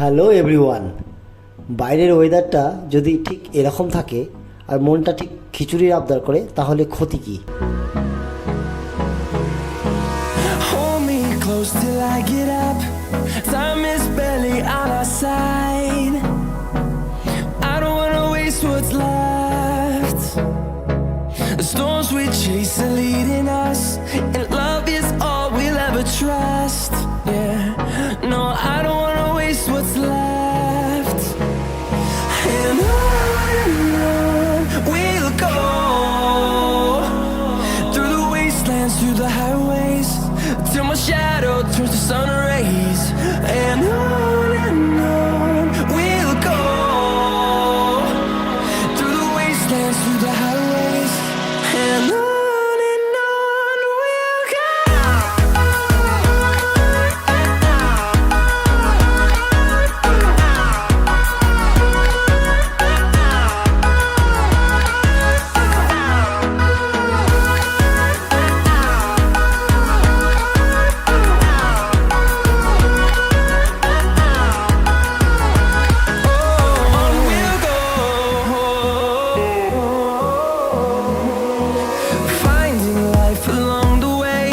Hello everyone. বাইরের ওয়েদারটা যদি ঠিক এরকম থাকে আর মনটা ঠিক খিচুড়ির আবদার করে তাহলে ক্ষতি কি? Hold me close till I get up. Time is barely on our side. I don't wanna waste what's left. The storms we chase are leading us, and love is all we'll ever trust. Yeah, no, I don't wanna waste what's left. And on we'll go, through the wastelands, through the highways, till my shadow turns to sun rays. And on we'll go, through the wastelands, through the highways. And on we'll go. Finding life along the way,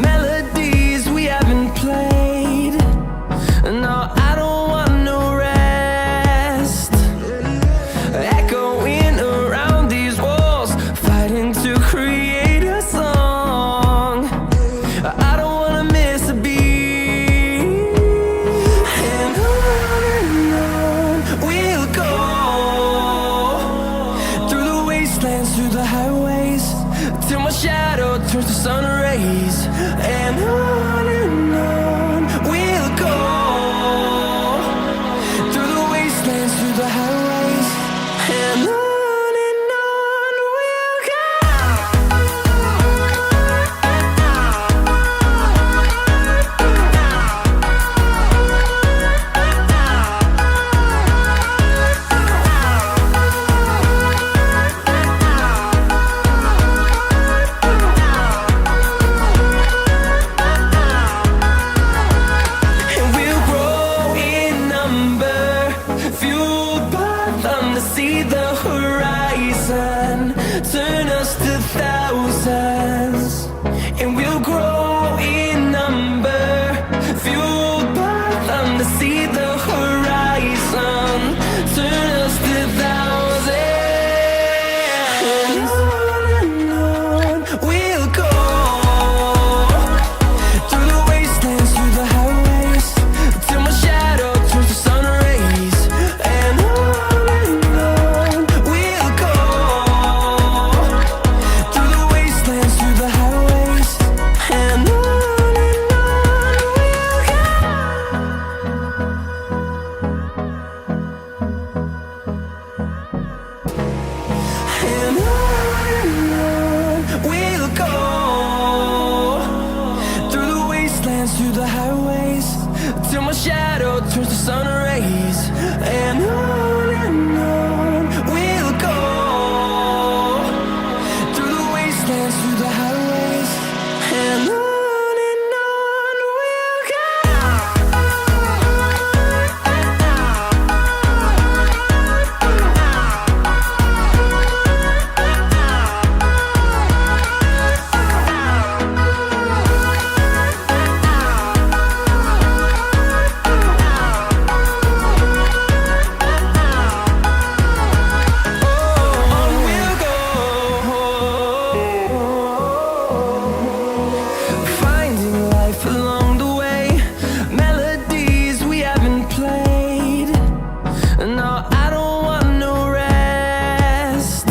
melodies we haven't played. No, I don't want no rest. Echoing around these walls, fighting to create a song. I don't wanna miss a beat. And on we'll go, through the wastelands, through the highways, till my shadow turns to sun rays. And on we'll go, through the wastelands, through the highways. And on we'll go. And we'll grow in number, fueled by them to see the horizon, turn us to thousands. And we'll grow in number, fueled by them to see the horizon, turn us to thousands. And on we'll go, through the wastelands, through the highways, till my shadow turns to sun rays. And on we'll go, through the wastelands, through the highways. And on we'll go. And on we'll go, through the wastelands, through the highways, till my shadow turns to sun rays. And on we'll go, through the wastelands, through the highways. And on we'll go. On we'll go, finding life along the way, melodies we haven't played. No, I don't want no rest.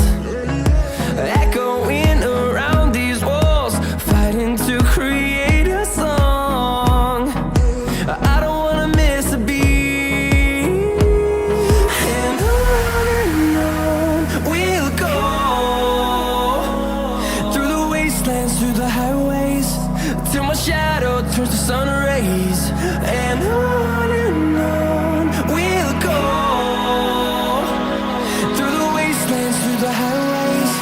Echoing around these walls, fighting to create a song. I don't wanna miss a beat. And on we'll go, through the wastelands, through the highways, till my shadow turns to sun rays. And on we'll go, through the wastelands, through the highways.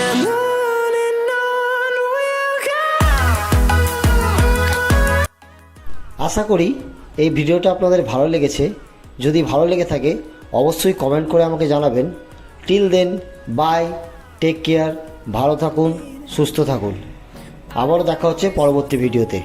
And on we'll go. আশা করি এই ভিডিওটা আপনাদের ভালো লেগেছে। যদি ভালো লেগে থাকে অবশ্যই কমেন্ট করে আমাকে জানাবেন। Till then, bye, take care, ভালো থাকুন, সুস্থ থাকুন। আবারও দেখা হচ্ছে পরবর্তী ভিডিওতে।